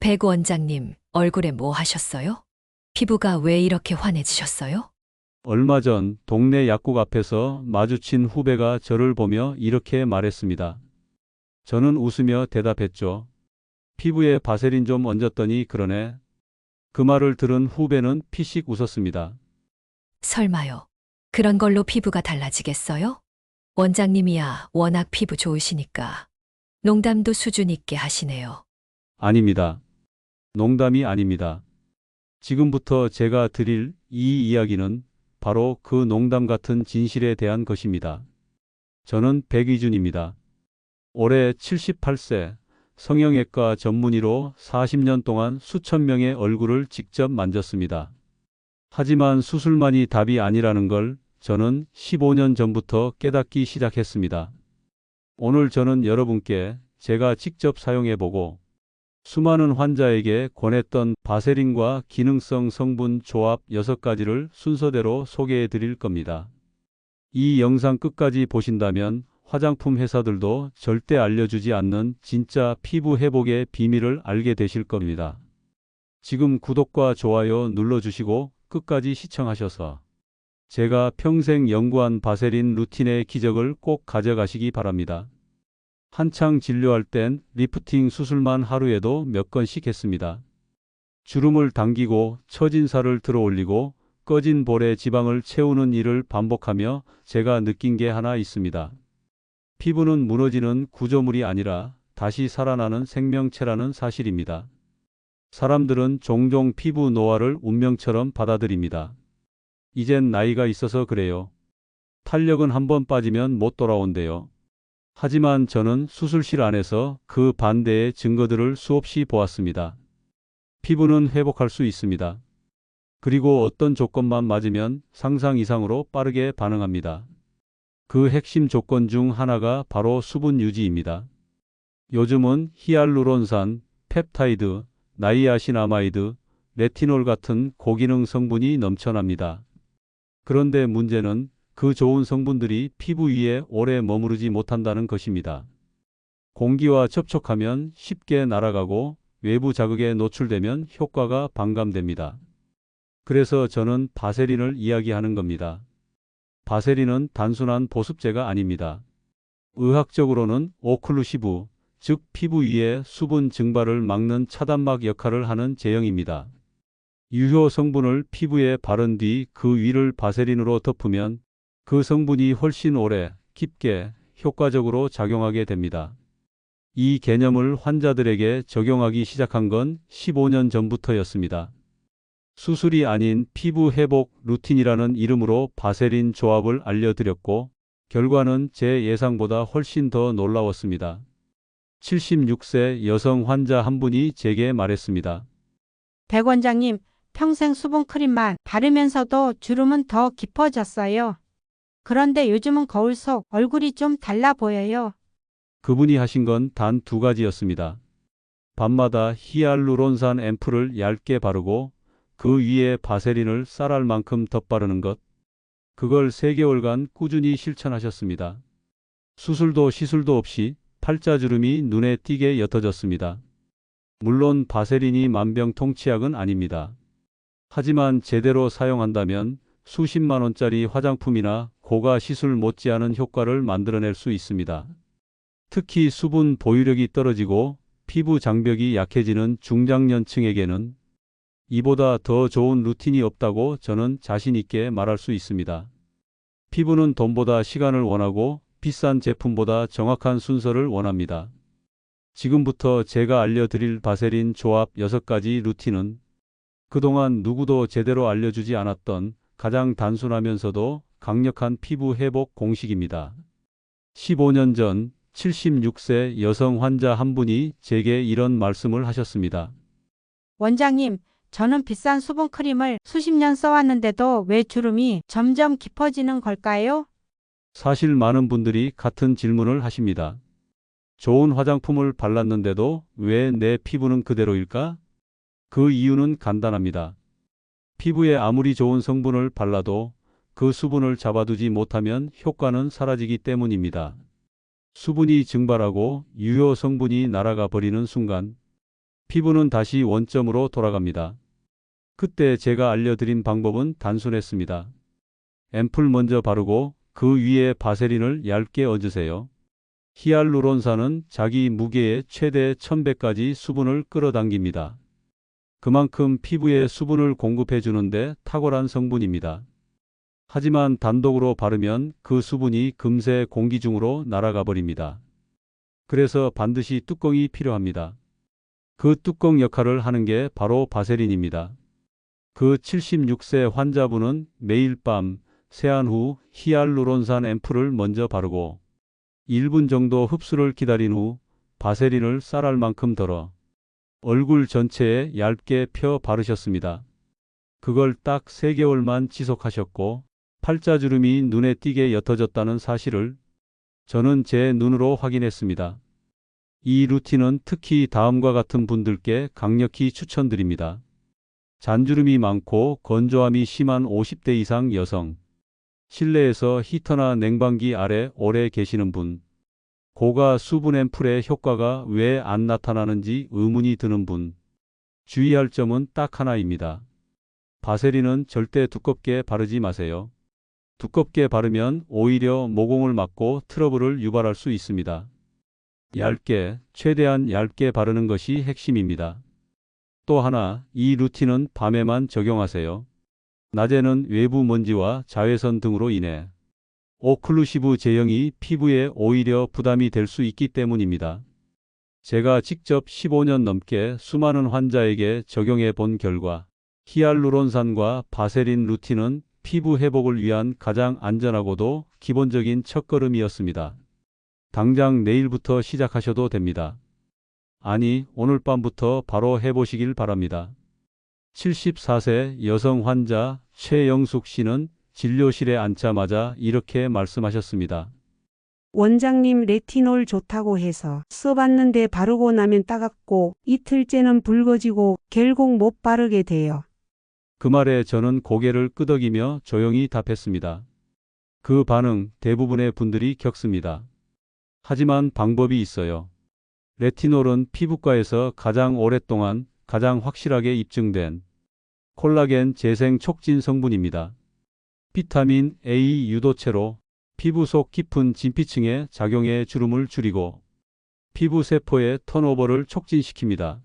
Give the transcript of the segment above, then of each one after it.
백 원장님, 얼굴에 뭐 하셨어요? 피부가 왜 이렇게 환해지셨어요? 얼마 전 동네 약국 앞에서 마주친 후배가 저를 보며 이렇게 말했습니다. 저는 웃으며 대답했죠. 피부에 바세린 좀 얹었더니 그러네. 그 말을 들은 후배는 피식 웃었습니다. 설마요. 그런 걸로 피부가 달라지겠어요? 원장님이야 워낙 피부 좋으시니까. 농담도 수준 있게 하시네요. 아닙니다. 농담이 아닙니다. 지금부터 제가 드릴 이 이야기는 바로 그 농담 같은 진실에 대한 것입니다. 저는 백이준입니다. 올해 78세, 성형외과 전문의로 40년 동안 수천 명의 얼굴을 직접 만졌습니다. 하지만 수술만이 답이 아니라는 걸 저는 15년 전부터 깨닫기 시작했습니다. 오늘 저는 여러분께 제가 직접 사용해보고 수많은 환자에게 권했던 바세린과 기능성 성분 조합 6가지를 순서대로 소개해 드릴 겁니다. 이 영상 끝까지 보신다면 화장품 회사들도 절대 알려주지 않는 진짜 피부 회복의 비밀을 알게 되실 겁니다. 지금 구독과 좋아요 눌러주시고 끝까지 시청하셔서 제가 평생 연구한 바세린 루틴의 기적을 꼭 가져가시기 바랍니다. 한창 진료할 땐 리프팅 수술만 하루에도 몇 건씩 했습니다. 주름을 당기고 처진 살을 들어 올리고 꺼진 볼에 지방을 채우는 일을 반복하며 제가 느낀 게 하나 있습니다. 피부는 무너지는 구조물이 아니라 다시 살아나는 생명체라는 사실입니다. 사람들은 종종 피부 노화를 운명처럼 받아들입니다. 이젠 나이가 있어서 그래요. 탄력은 한번 빠지면 못 돌아온대요. 하지만 저는 수술실 안에서 그 반대의 증거들을 수없이 보았습니다. 피부는 회복할 수 있습니다. 그리고 어떤 조건만 맞으면 상상 이상으로 빠르게 반응합니다. 그 핵심 조건 중 하나가 바로 수분 유지입니다. 요즘은 히알루론산, 펩타이드, 나이아신아마이드, 레티놀 같은 고기능 성분이 넘쳐납니다. 그런데 문제는 그 좋은 성분들이 피부 위에 오래 머무르지 못한다는 것입니다. 공기와 접촉하면 쉽게 날아가고 외부 자극에 노출되면 효과가 반감됩니다. 그래서 저는 바세린을 이야기하는 겁니다. 바세린은 단순한 보습제가 아닙니다. 의학적으로는 오클루시브, 즉 피부 위에 수분 증발을 막는 차단막 역할을 하는 제형입니다. 유효 성분을 피부에 바른 뒤 그 위를 바세린으로 덮으면 그 성분이 훨씬 오래, 깊게, 효과적으로 작용하게 됩니다. 이 개념을 환자들에게 적용하기 시작한 건 15년 전부터였습니다. 수술이 아닌 피부 회복 루틴이라는 이름으로 바세린 조합을 알려드렸고, 결과는 제 예상보다 훨씬 더 놀라웠습니다. 76세 여성 환자 한 분이 제게 말했습니다. 백 원장님, 평생 수분 크림만 바르면서도 주름은 더 깊어졌어요. 그런데 요즘은 거울 속 얼굴이 좀 달라 보여요. 그분이 하신 건 단 2가지였습니다. 밤마다 히알루론산 앰플을 얇게 바르고 그 위에 바세린을 쌀알 만큼 덧바르는 것. 그걸 3개월간 꾸준히 실천하셨습니다. 수술도 시술도 없이 팔자주름이 눈에 띄게 옅어졌습니다. 물론 바세린이 만병통치약은 아닙니다. 하지만 제대로 사용한다면 수십만 원짜리 화장품이나 고가 시술 못지않은 효과를 만들어낼 수 있습니다. 특히 수분 보유력이 떨어지고 피부 장벽이 약해지는 중장년층에게는 이보다 더 좋은 루틴이 없다고 저는 자신 있게 말할 수 있습니다. 피부는 돈보다 시간을 원하고 비싼 제품보다 정확한 순서를 원합니다. 지금부터 제가 알려드릴 바세린 조합 6가지 루틴은 그동안 누구도 제대로 알려주지 않았던 가장 단순하면서도 강력한 피부 회복 공식입니다. 15년 전 76세 여성 환자 한 분이 제게 이런 말씀을 하셨습니다. 원장님, 저는 비싼 수분 크림을 수십 년 써왔는데도 왜 주름이 점점 깊어지는 걸까요? 사실 많은 분들이 같은 질문을 하십니다. 좋은 화장품을 발랐는데도 왜 내 피부는 그대로일까? 그 이유는 간단합니다. 피부에 아무리 좋은 성분을 발라도 그 수분을 잡아두지 못하면 효과는 사라지기 때문입니다. 수분이 증발하고 유효 성분이 날아가 버리는 순간 피부는 다시 원점으로 돌아갑니다. 그때 제가 알려드린 방법은 단순했습니다. 앰플 먼저 바르고 그 위에 바세린을 얇게 얹으세요. 히알루론산은 자기 무게의 최대 1000배까지 수분을 끌어당깁니다. 그만큼 피부에 수분을 공급해 주는데 탁월한 성분입니다. 하지만 단독으로 바르면 그 수분이 금세 공기 중으로 날아가 버립니다. 그래서 반드시 뚜껑이 필요합니다. 그 뚜껑 역할을 하는 게 바로 바세린입니다. 그 76세 환자분은 매일 밤 세안 후 히알루론산 앰플을 먼저 바르고 1분 정도 흡수를 기다린 후 바세린을 쌀알 만큼 덜어 얼굴 전체에 얇게 펴 바르셨습니다. 그걸 딱 3개월만 지속하셨고 팔자주름이 눈에 띄게 옅어졌다는 사실을 저는 제 눈으로 확인했습니다. 이 루틴은 특히 다음과 같은 분들께 강력히 추천드립니다. 잔주름이 많고 건조함이 심한 50대 이상 여성, 실내에서 히터나 냉방기 아래 오래 계시는 분, 고가 수분 앰플의 효과가 왜 안 나타나는지 의문이 드는 분, 주의할 점은 딱 하나입니다. 바세린은 절대 두껍게 바르지 마세요. 두껍게 바르면 오히려 모공을 막고 트러블을 유발할 수 있습니다. 얇게, 최대한 얇게 바르는 것이 핵심입니다. 또 하나, 이 루틴은 밤에만 적용하세요. 낮에는 외부 먼지와 자외선 등으로 인해 오클루시브 제형이 피부에 오히려 부담이 될 수 있기 때문입니다. 제가 직접 15년 넘게 수많은 환자에게 적용해 본 결과 히알루론산과 바세린 루틴은 피부 회복을 위한 가장 안전하고도 기본적인 첫걸음이었습니다. 당장 내일부터 시작하셔도 됩니다. 아니, 오늘 밤부터 바로 해보시길 바랍니다. 74세 여성 환자 최영숙 씨는 진료실에 앉자마자 이렇게 말씀하셨습니다. 원장님 레티놀 좋다고 해서 써봤는데 바르고 나면 따갑고 이틀째는 붉어지고 결국 못 바르게 돼요. 그 말에 저는 고개를 끄덕이며 조용히 답했습니다. 그 반응 대부분의 분들이 겪습니다. 하지만 방법이 있어요. 레티놀은 피부과에서 가장 오랫동안 가장 확실하게 입증된 콜라겐 재생 촉진 성분입니다. 비타민 A 유도체로 피부 속 깊은 진피층의 작용의 주름을 줄이고 피부 세포의 턴오버를 촉진시킵니다.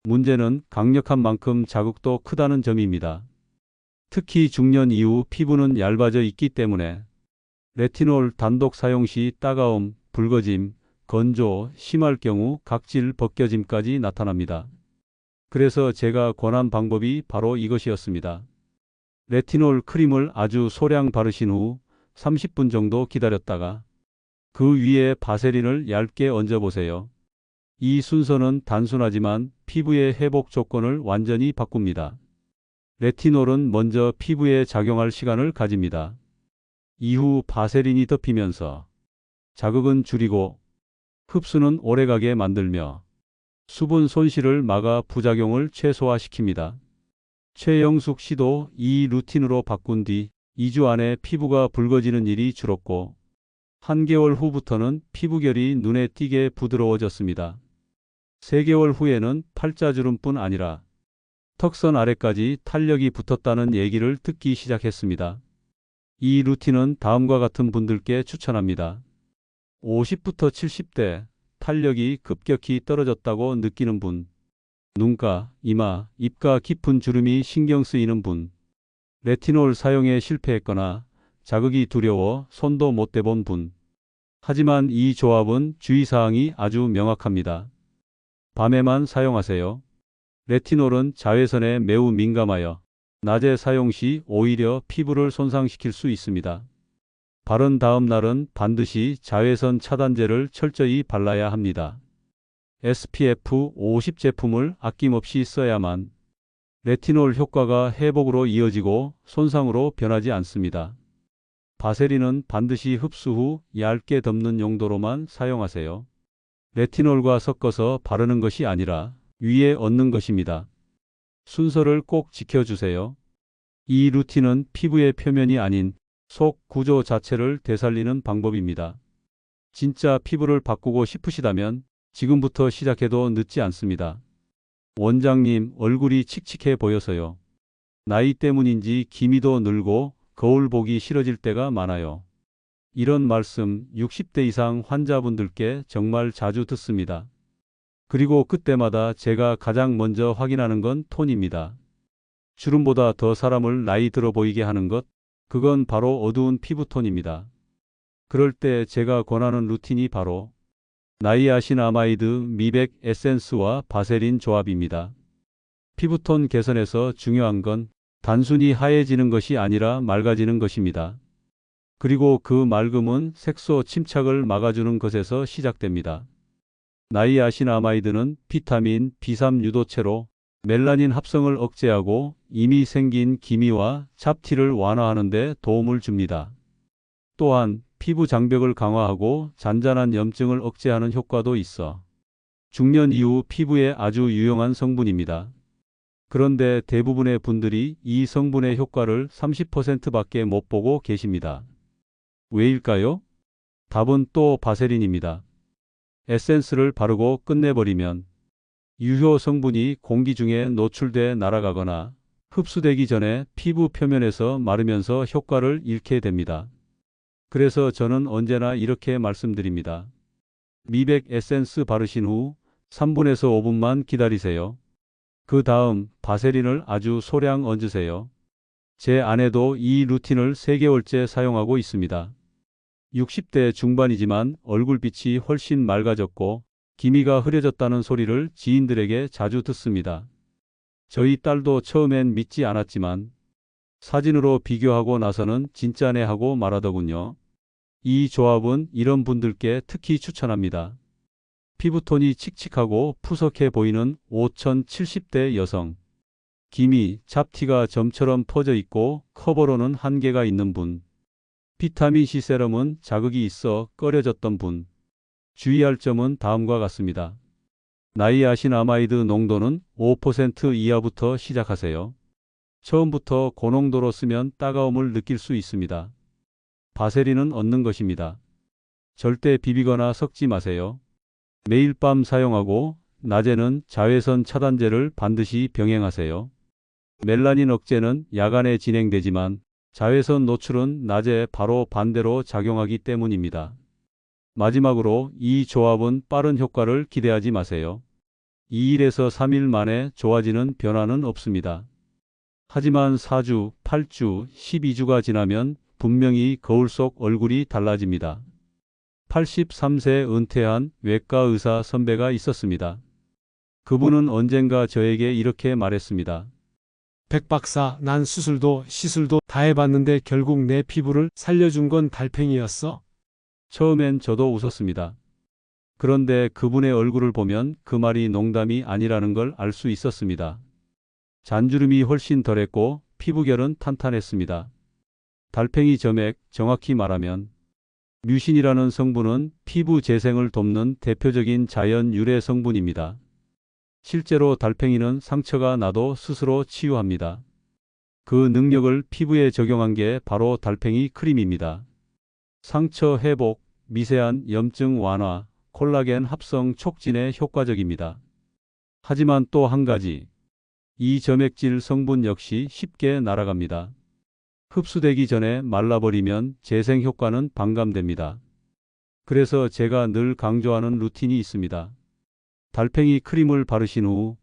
문제는 강력한 만큼 자극도 크다는 점입니다. 특히 중년 이후 피부는 얇아져 있기 때문에 레티놀 단독 사용 시 따가움, 붉어짐, 건조, 심할 경우 각질 벗겨짐까지 나타납니다. 그래서 제가 권한 방법이 바로 이것이었습니다. 레티놀 크림을 아주 소량 바르신 후 30분 정도 기다렸다가 그 위에 바세린을 얇게 얹어보세요. 이 순서는 단순하지만 피부의 회복 조건을 완전히 바꿉니다. 레티놀은 먼저 피부에 작용할 시간을 가집니다. 이후 바세린이 덮이면서 자극은 줄이고 흡수는 오래가게 만들며 수분 손실을 막아 부작용을 최소화시킵니다. 최영숙 씨도 이 루틴으로 바꾼 뒤 2주 안에 피부가 붉어지는 일이 줄었고 1개월 후부터는 피부결이 눈에 띄게 부드러워졌습니다. 3개월 후에는 팔자주름뿐 아니라 턱선 아래까지 탄력이 붙었다는 얘기를 듣기 시작했습니다. 이 루틴은 다음과 같은 분들께 추천합니다. 50부터 70대 탄력이 급격히 떨어졌다고 느끼는 분, 눈가, 이마, 입가 깊은 주름이 신경 쓰이는 분, 레티놀 사용에 실패했거나 자극이 두려워 손도 못 대본 분. 하지만 이 조합은 주의사항이 아주 명확합니다. 밤에만 사용하세요. 레티놀은 자외선에 매우 민감하여 낮에 사용 시 오히려 피부를 손상시킬 수 있습니다. 바른 다음 날은 반드시 자외선 차단제를 철저히 발라야 합니다. SPF 50 제품을 아낌없이 써야만 레티놀 효과가 회복으로 이어지고 손상으로 변하지 않습니다. 바세린은 반드시 흡수 후 얇게 덮는 용도로만 사용하세요. 레티놀과 섞어서 바르는 것이 아니라 위에 얹는 것입니다. 순서를 꼭 지켜주세요. 이 루틴은 피부의 표면이 아닌 속 구조 자체를 되살리는 방법입니다. 진짜 피부를 바꾸고 싶으시다면 지금부터 시작해도 늦지 않습니다. 원장님, 얼굴이 칙칙해 보여서요. 나이 때문인지 기미도 늘고 거울 보기 싫어질 때가 많아요. 이런 말씀 60대 이상 환자분들께 정말 자주 듣습니다. 그리고 그때마다 제가 가장 먼저 확인하는 건 톤입니다. 주름보다 더 사람을 나이 들어 보이게 하는 것, 그건 바로 어두운 피부톤입니다. 그럴 때 제가 권하는 루틴이 바로 나이아신아마이드 미백 에센스와 바세린 조합입니다. 피부톤 개선에서 중요한 건 단순히 하얘지는 것이 아니라 맑아지는 것입니다. 그리고 그 맑음은 색소 침착을 막아주는 것에서 시작됩니다. 나이아신아마이드는 비타민 B3 유도체로 멜라닌 합성을 억제하고 이미 생긴 기미와 잡티를 완화하는 데 도움을 줍니다. 또한 피부 장벽을 강화하고 잔잔한 염증을 억제하는 효과도 있어 중년 이후 피부에 아주 유용한 성분입니다. 그런데 대부분의 분들이 이 성분의 효과를 30%밖에 못 보고 계십니다. 왜일까요? 답은 또 바세린입니다. 에센스를 바르고 끝내버리면 유효 성분이 공기 중에 노출돼 날아가거나 흡수되기 전에 피부 표면에서 마르면서 효과를 잃게 됩니다. 그래서 저는 언제나 이렇게 말씀드립니다. 미백 에센스 바르신 후 3분에서 5분만 기다리세요. 그 다음 바세린을 아주 소량 얹으세요. 제 아내도 이 루틴을 3개월째 사용하고 있습니다. 60대 중반이지만 얼굴빛이 훨씬 맑아졌고 기미가 흐려졌다는 소리를 지인들에게 자주 듣습니다. 저희 딸도 처음엔 믿지 않았지만 사진으로 비교하고 나서는 진짜네 하고 말하더군요. 이 조합은 이런 분들께 특히 추천합니다. 피부톤이 칙칙하고 푸석해 보이는 5070대 여성, 기미, 잡티가 점처럼 퍼져 있고 커버로는 한계가 있는 분, 비타민C 세럼은 자극이 있어 꺼려졌던 분. 주의할 점은 다음과 같습니다. 나이아신아마이드 농도는 5% 이하부터 시작하세요. 처음부터 고농도로 쓰면 따가움을 느낄 수 있습니다. 바세린은 얻는 것입니다. 절대 비비거나 섞지 마세요. 매일 밤 사용하고 낮에는 자외선 차단제를 반드시 병행하세요. 멜라닌 억제는 야간에 진행되지만 자외선 노출은 낮에 바로 반대로 작용하기 때문입니다. 마지막으로 이 조합은 빠른 효과를 기대하지 마세요. 2일에서 3일 만에 좋아지는 변화는 없습니다. 하지만 4주, 8주, 12주가 지나면 분명히 거울 속 얼굴이 달라집니다. 83세 은퇴한 외과 의사 선배가 있었습니다. 그분은 언젠가 저에게 이렇게 말했습니다. 백 박사, 난 수술도 시술도 다 해봤는데 결국 내 피부를 살려준 건 달팽이였어? 처음엔 저도 웃었습니다. 그런데 그분의 얼굴을 보면 그 말이 농담이 아니라는 걸 알 수 있었습니다. 잔주름이 훨씬 덜했고 피부결은 탄탄했습니다. 달팽이 점액, 정확히 말하면 뮤신이라는 성분은 피부 재생을 돕는 대표적인 자연 유래 성분입니다. 실제로 달팽이는 상처가 나도 스스로 치유합니다. 그 능력을 피부에 적용한 게 바로 달팽이 크림입니다. 상처 회복, 미세한 염증 완화, 콜라겐 합성 촉진에 효과적입니다. 하지만 또 한 가지, 이 점액질 성분 역시 쉽게 날아갑니다. 흡수되기 전에 말라버리면 재생 효과는 반감됩니다. 그래서 제가 늘 강조하는 루틴이 있습니다. 달팽이 크림을 바르신 후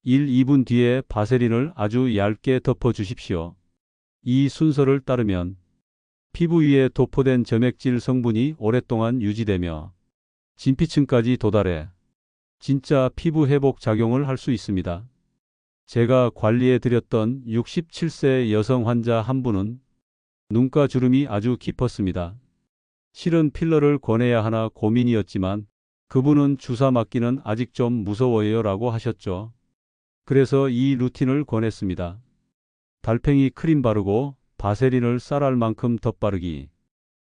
1, 2분 뒤에 바세린을 아주 얇게 덮어 주십시오. 이 순서를 따르면 피부 위에 도포된 점액질 성분이 오랫동안 유지되며 진피층까지 도달해 진짜 피부 회복 작용을 할 수 있습니다. 제가 관리해 드렸던 67세 여성 환자 한 분은 눈가 주름이 아주 깊었습니다. 실은 필러를 권해야 하나 고민이었지만 그분은 주사 맞기는 아직 좀 무서워요 라고 하셨죠. 그래서 이 루틴을 권했습니다. 달팽이 크림 바르고 바세린을 쌀알 만큼 덧바르기.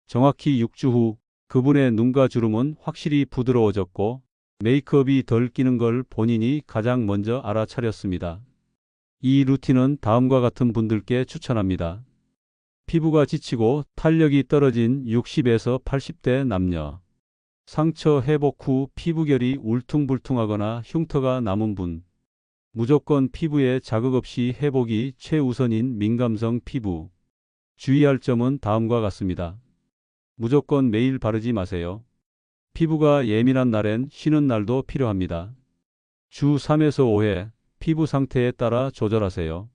정확히 6주 후 그분의 눈가 주름은 확실히 부드러워졌고 메이크업이 덜 끼는 걸 본인이 가장 먼저 알아차렸습니다. 이 루틴은 다음과 같은 분들께 추천합니다. 피부가 지치고 탄력이 떨어진 60에서 80대 남녀. 상처 회복 후 피부결이 울퉁불퉁하거나 흉터가 남은 분. 무조건 피부에 자극 없이 회복이 최우선인 민감성 피부. 주의할 점은 다음과 같습니다. 무조건 매일 바르지 마세요. 피부가 예민한 날엔 쉬는 날도 필요합니다. 주 3에서 5회 피부 상태에 따라 조절하세요.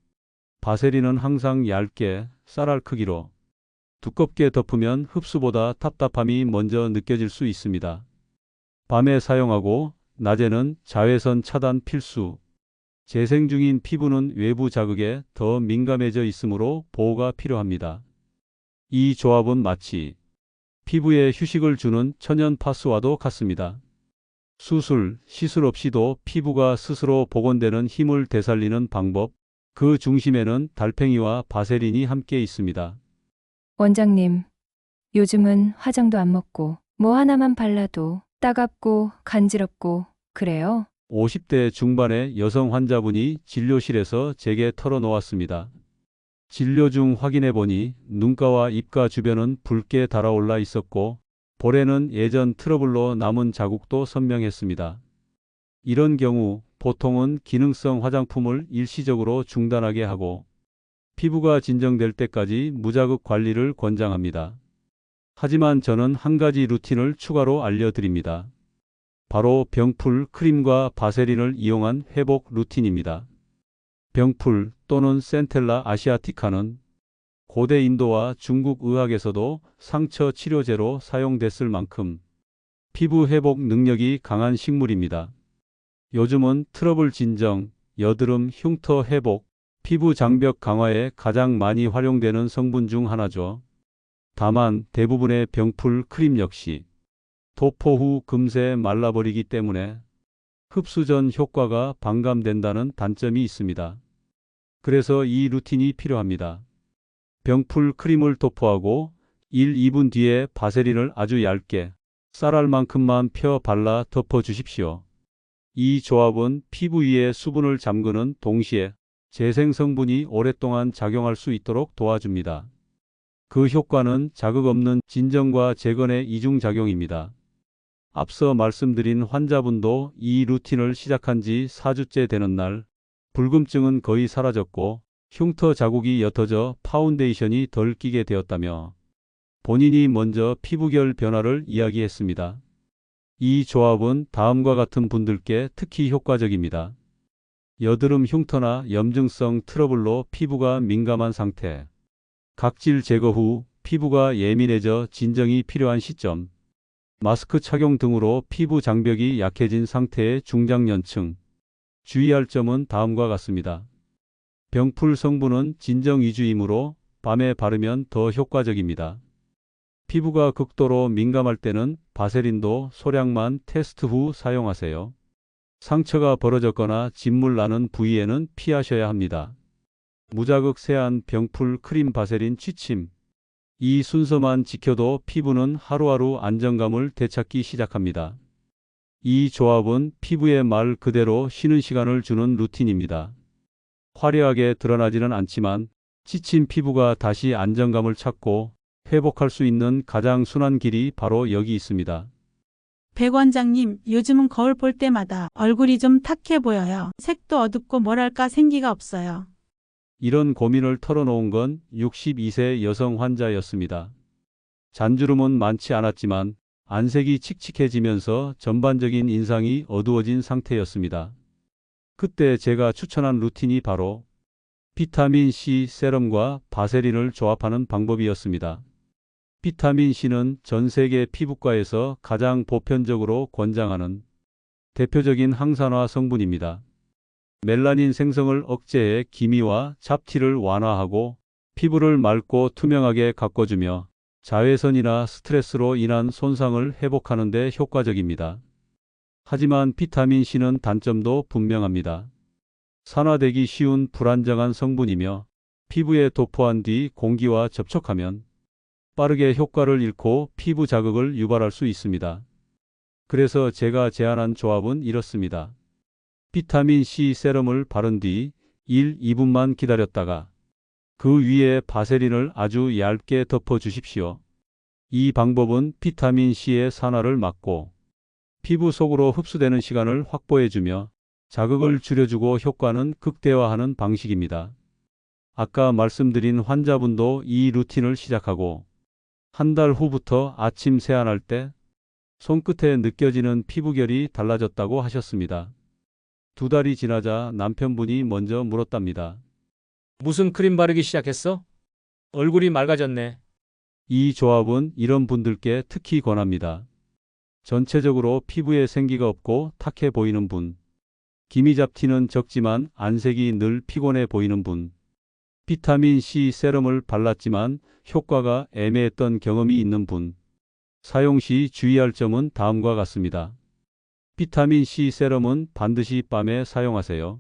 바세린은 항상 얇게 쌀알 크기로 두껍게 덮으면 흡수보다 답답함이 먼저 느껴질 수 있습니다. 밤에 사용하고 낮에는 자외선 차단 필수. 재생 중인 피부는 외부 자극에 더 민감해져 있으므로 보호가 필요합니다. 이 조합은 마치 피부에 휴식을 주는 천연 파스와도 같습니다. 수술, 시술 없이도 피부가 스스로 복원되는 힘을 되살리는 방법, 그 중심에는 달팽이와 바세린이 함께 있습니다. 원장님, 요즘은 화장도 안 먹고 뭐 하나만 발라도 따갑고 간지럽고 그래요? 50대 중반의 여성 환자분이 진료실에서 제게 털어놓았습니다. 진료 중 확인해 보니 눈가와 입가 주변은 붉게 달아올라 있었고 볼에는 예전 트러블로 남은 자국도 선명했습니다. 이런 경우 보통은 기능성 화장품을 일시적으로 중단하게 하고 피부가 진정될 때까지 무자극 관리를 권장합니다. 하지만 저는 한 가지 루틴을 추가로 알려드립니다. 바로 병풀 크림과 바세린을 이용한 회복 루틴입니다. 병풀 또는 센텔라 아시아티카는 고대 인도와 중국 의학에서도 상처 치료제로 사용됐을 만큼 피부 회복 능력이 강한 식물입니다. 요즘은 트러블 진정, 여드름, 흉터 회복, 피부 장벽 강화에 가장 많이 활용되는 성분 중 하나죠. 다만 대부분의 병풀 크림 역시 도포 후 금세 말라버리기 때문에 흡수 전 효과가 반감된다는 단점이 있습니다. 그래서 이 루틴이 필요합니다. 병풀 크림을 도포하고 1, 2분 뒤에 바세린을 아주 얇게 쌀알만큼만 펴 발라 덮어 주십시오. 이 조합은 피부 위에 수분을 잠그는 동시에 재생 성분이 오랫동안 작용할 수 있도록 도와줍니다. 그 효과는 자극 없는 진정과 재건의 이중작용입니다. 앞서 말씀드린 환자분도 이 루틴을 시작한 지 4주째 되는 날 붉음증은 거의 사라졌고 흉터 자국이 옅어져 파운데이션이 덜 끼게 되었다며 본인이 먼저 피부결 변화를 이야기했습니다. 이 조합은 다음과 같은 분들께 특히 효과적입니다. 여드름 흉터나 염증성 트러블로 피부가 민감한 상태, 각질 제거 후 피부가 예민해져 진정이 필요한 시점, 마스크 착용 등으로 피부 장벽이 약해진 상태의 중장년층. 주의할 점은 다음과 같습니다. 병풀 성분은 진정 위주이므로 밤에 바르면 더 효과적입니다. 피부가 극도로 민감할 때는 바세린도 소량만 테스트 후 사용하세요. 상처가 벌어졌거나 진물 나는 부위에는 피하셔야 합니다. 무자극 세안 병풀 크림 바세린 취침. 이 순서만 지켜도 피부는 하루하루 안정감을 되찾기 시작합니다. 이 조합은 피부에 말 그대로 쉬는 시간을 주는 루틴입니다. 화려하게 드러나지는 않지만 지친 피부가 다시 안정감을 찾고 회복할 수 있는 가장 순한 길이 바로 여기 있습니다. 백 원장님, 요즘은 거울 볼 때마다 얼굴이 좀 탁해 보여요. 색도 어둡고 뭐랄까 생기가 없어요. 이런 고민을 털어놓은 건 62세 여성 환자였습니다. 잔주름은 많지 않았지만 안색이 칙칙해지면서 전반적인 인상이 어두워진 상태였습니다. 그때 제가 추천한 루틴이 바로 비타민C 세럼과 바세린을 조합하는 방법이었습니다. 비타민C는 전 세계 피부과에서 가장 보편적으로 권장하는 대표적인 항산화 성분입니다. 멜라닌 생성을 억제해 기미와 잡티를 완화하고 피부를 맑고 투명하게 가꿔주며 자외선이나 스트레스로 인한 손상을 회복하는 데 효과적입니다. 하지만 비타민C는 단점도 분명합니다. 산화되기 쉬운 불안정한 성분이며 피부에 도포한 뒤 공기와 접촉하면 빠르게 효과를 잃고 피부 자극을 유발할 수 있습니다. 그래서 제가 제안한 조합은 이렇습니다. 비타민C 세럼을 바른 뒤 1, 2분만 기다렸다가 그 위에 바세린을 아주 얇게 덮어 주십시오. 이 방법은 비타민C의 산화를 막고 피부 속으로 흡수되는 시간을 확보해주며 자극을 줄여주고 효과는 극대화하는 방식입니다. 아까 말씀드린 환자분도 이 루틴을 시작하고 한 달 후부터 아침 세안할 때 손끝에 느껴지는 피부결이 달라졌다고 하셨습니다. 2달이 지나자 남편분이 먼저 물었답니다. 무슨 크림 바르기 시작했어? 얼굴이 맑아졌네. 이 조합은 이런 분들께 특히 권합니다. 전체적으로 피부에 생기가 없고 탁해 보이는 분, 기미 잡티는 적지만 안색이 늘 피곤해 보이는 분, 비타민 C 세럼을 발랐지만 효과가 애매했던 경험이 있는 분. 사용 시 주의할 점은 다음과 같습니다. 비타민 C 세럼은 반드시 밤에 사용하세요.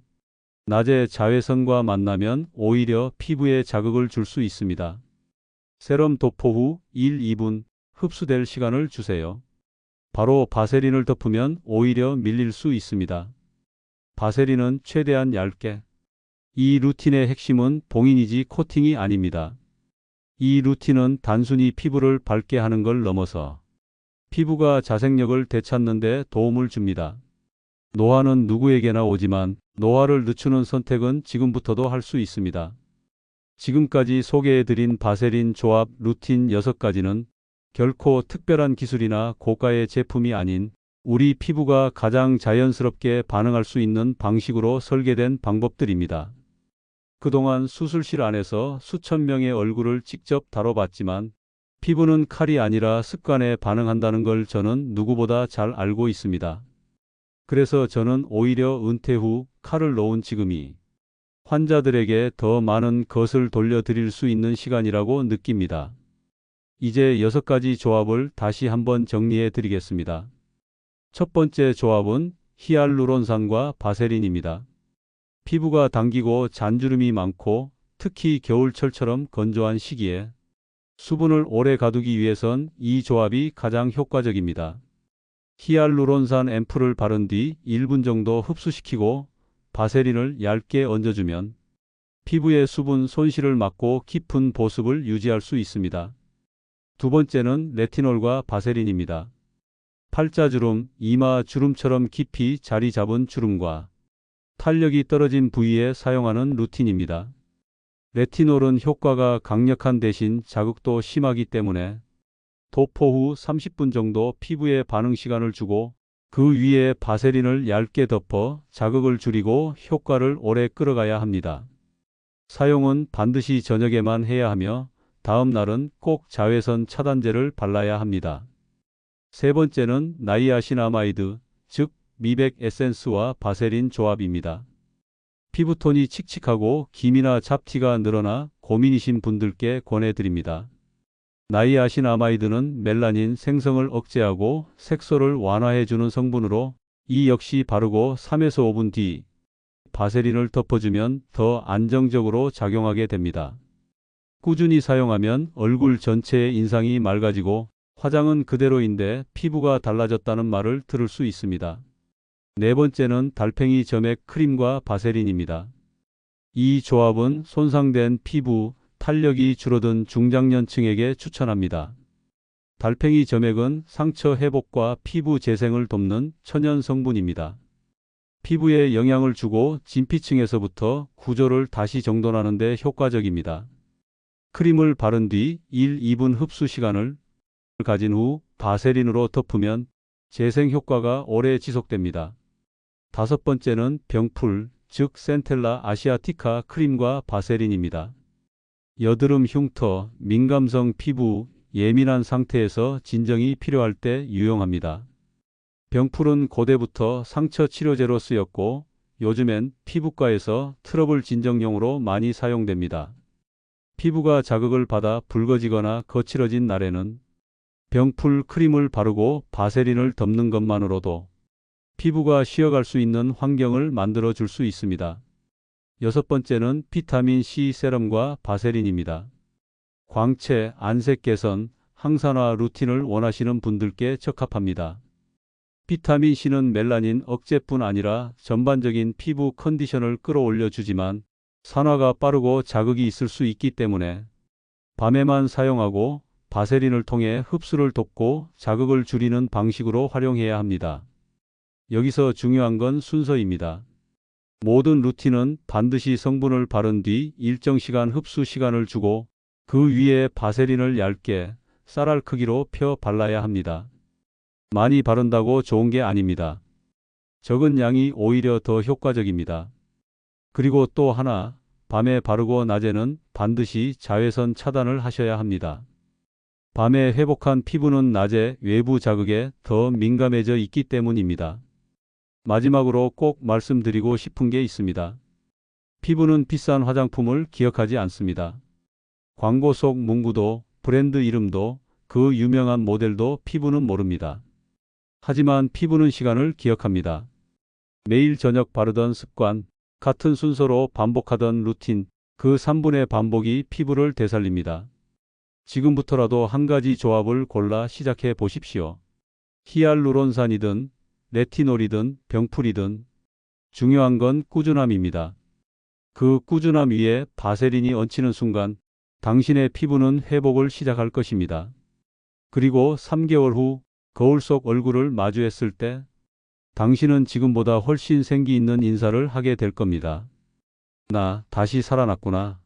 낮에 자외선과 만나면 오히려 피부에 자극을 줄 수 있습니다. 세럼 도포 후 1, 2분 흡수될 시간을 주세요. 바로 바세린을 덮으면 오히려 밀릴 수 있습니다. 바세린은 최대한 얇게. 이 루틴의 핵심은 봉인이지 코팅이 아닙니다. 이 루틴은 단순히 피부를 밝게 하는 걸 넘어서 피부가 자생력을 되찾는 데 도움을 줍니다. 노화는 누구에게나 오지만 노화를 늦추는 선택은 지금부터도 할 수 있습니다. 지금까지 소개해드린 바세린 조합 루틴 6가지는 결코 특별한 기술이나 고가의 제품이 아닌 우리 피부가 가장 자연스럽게 반응할 수 있는 방식으로 설계된 방법들입니다. 그동안 수술실 안에서 수천 명의 얼굴을 직접 다뤄봤지만 피부는 칼이 아니라 습관에 반응한다는 걸 저는 누구보다 잘 알고 있습니다. 그래서 저는 오히려 은퇴 후 칼을 놓은 지금이 환자들에게 더 많은 것을 돌려드릴 수 있는 시간이라고 느낍니다. 이제 6가지 조합을 다시 한번 정리해 드리겠습니다. 첫 번째 조합은 히알루론산과 바세린입니다. 피부가 당기고 잔주름이 많고 특히 겨울철처럼 건조한 시기에 수분을 오래 가두기 위해선 이 조합이 가장 효과적입니다. 히알루론산 앰플을 바른 뒤 1분 정도 흡수시키고 바세린을 얇게 얹어주면 피부의 수분 손실을 막고 깊은 보습을 유지할 수 있습니다. 두 번째는 레티놀과 바세린입니다. 팔자주름, 이마 주름처럼 깊이 자리 잡은 주름과 탄력이 떨어진 부위에 사용하는 루틴입니다. 레티놀은 효과가 강력한 대신 자극도 심하기 때문에 도포 후 30분 정도 피부에 반응 시간을 주고 그 위에 바세린을 얇게 덮어 자극을 줄이고 효과를 오래 끌어가야 합니다. 사용은 반드시 저녁에만 해야 하며 다음 날은 꼭 자외선 차단제를 발라야 합니다. 세 번째는 나이아신아마이드, 즉 미백 에센스와 바세린 조합입니다. 피부톤이 칙칙하고 기미나 잡티가 늘어나 고민이신 분들께 권해드립니다. 나이아신아마이드는 멜라닌 생성을 억제하고 색소를 완화해주는 성분으로 이 역시 바르고 3에서 5분 뒤 바세린을 덮어주면 더 안정적으로 작용하게 됩니다. 꾸준히 사용하면 얼굴 전체의 인상이 맑아지고 화장은 그대로인데 피부가 달라졌다는 말을 들을 수 있습니다. 네 번째는 달팽이 점액 크림과 바세린입니다. 이 조합은 손상된 피부, 탄력이 줄어든 중장년층에게 추천합니다. 달팽이 점액은 상처 회복과 피부 재생을 돕는 천연 성분입니다. 피부에 영향을 주고 진피층에서부터 구조를 다시 정돈하는 데 효과적입니다. 크림을 바른 뒤 1, 2분 흡수 시간을 가진 후 바세린으로 덮으면 재생 효과가 오래 지속됩니다. 다섯 번째는 병풀, 즉 센텔라 아시아티카 크림과 바세린입니다. 여드름 흉터, 민감성 피부, 예민한 상태에서 진정이 필요할 때 유용합니다. 병풀은 고대부터 상처 치료제로 쓰였고 요즘엔 피부과에서 트러블 진정용으로 많이 사용됩니다. 피부가 자극을 받아 붉어지거나 거칠어진 날에는 병풀 크림을 바르고 바세린을 덮는 것만으로도 피부가 쉬어갈 수 있는 환경을 만들어 줄 수 있습니다. 여섯 번째는 비타민 C 세럼과 바세린입니다. 광채, 안색 개선, 항산화 루틴을 원하시는 분들께 적합합니다. 비타민 C는 멜라닌 억제뿐 아니라 전반적인 피부 컨디션을 끌어올려 주지만 산화가 빠르고 자극이 있을 수 있기 때문에 밤에만 사용하고 바세린을 통해 흡수를 돕고 자극을 줄이는 방식으로 활용해야 합니다. 여기서 중요한 건 순서입니다. 모든 루틴은 반드시 성분을 바른 뒤 일정 시간 흡수 시간을 주고 그 위에 바세린을 얇게 쌀알 크기로 펴 발라야 합니다. 많이 바른다고 좋은 게 아닙니다. 적은 양이 오히려 더 효과적입니다. 그리고 또 하나, 밤에 바르고 낮에는 반드시 자외선 차단을 하셔야 합니다. 밤에 회복한 피부는 낮에 외부 자극에 더 민감해져 있기 때문입니다. 마지막으로 꼭 말씀드리고 싶은 게 있습니다. 피부는 비싼 화장품을 기억하지 않습니다. 광고 속 문구도 브랜드 이름도 그 유명한 모델도 피부는 모릅니다. 하지만 피부는 시간을 기억합니다. 매일 저녁 바르던 습관, 같은 순서로 반복하던 루틴, 그 3분의 반복이 피부를 되살립니다. 지금부터라도 한 가지 조합을 골라 시작해 보십시오. 히알루론산이든 레티놀이든 병풀이든 중요한 건 꾸준함입니다. 그 꾸준함 위에 바세린이 얹히는 순간 당신의 피부는 회복을 시작할 것입니다. 그리고 3개월 후 거울 속 얼굴을 마주했을 때 당신은 지금보다 훨씬 생기 있는 인사를 하게 될 겁니다. 나 다시 살아났구나.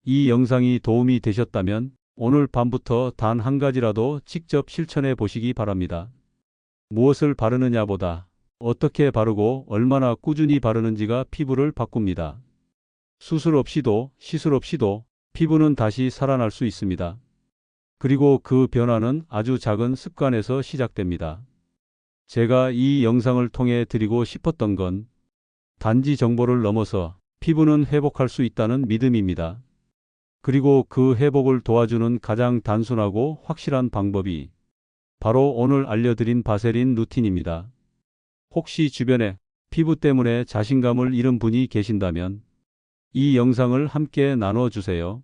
이 영상이 도움이 되셨다면 오늘 밤부터 단 한 가지라도 직접 실천해 보시기 바랍니다. 무엇을 바르느냐보다 어떻게 바르고 얼마나 꾸준히 바르는지가 피부를 바꿉니다. 수술 없이도 시술 없이도 피부는 다시 살아날 수 있습니다. 그리고 그 변화는 아주 작은 습관에서 시작됩니다. 제가 이 영상을 통해 드리고 싶었던 건 단지 정보를 넘어서 피부는 회복할 수 있다는 믿음입니다. 그리고 그 회복을 도와주는 가장 단순하고 확실한 방법이 바로 오늘 알려드린 바세린 루틴입니다. 혹시 주변에 피부 때문에 자신감을 잃은 분이 계신다면 이 영상을 함께 나눠주세요.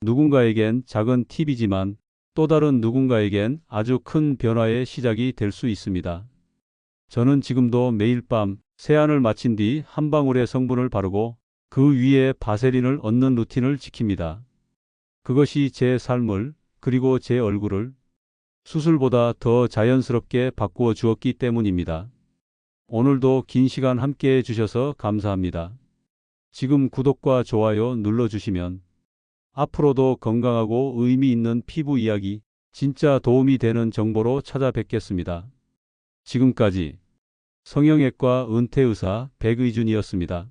누군가에겐 작은 팁이지만 또 다른 누군가에겐 아주 큰 변화의 시작이 될 수 있습니다. 저는 지금도 매일 밤 세안을 마친 뒤 한 방울의 성분을 바르고 그 위에 바세린을 얹는 루틴을 지킵니다. 그것이 제 삶을 그리고 제 얼굴을 수술보다 더 자연스럽게 바꾸어 주었기 때문입니다. 오늘도 긴 시간 함께 해주셔서 감사합니다. 지금 구독과 좋아요 눌러주시면 앞으로도 건강하고 의미 있는 피부 이야기, 진짜 도움이 되는 정보로 찾아뵙겠습니다. 지금까지 성형외과 은퇴의사 백의준이었습니다.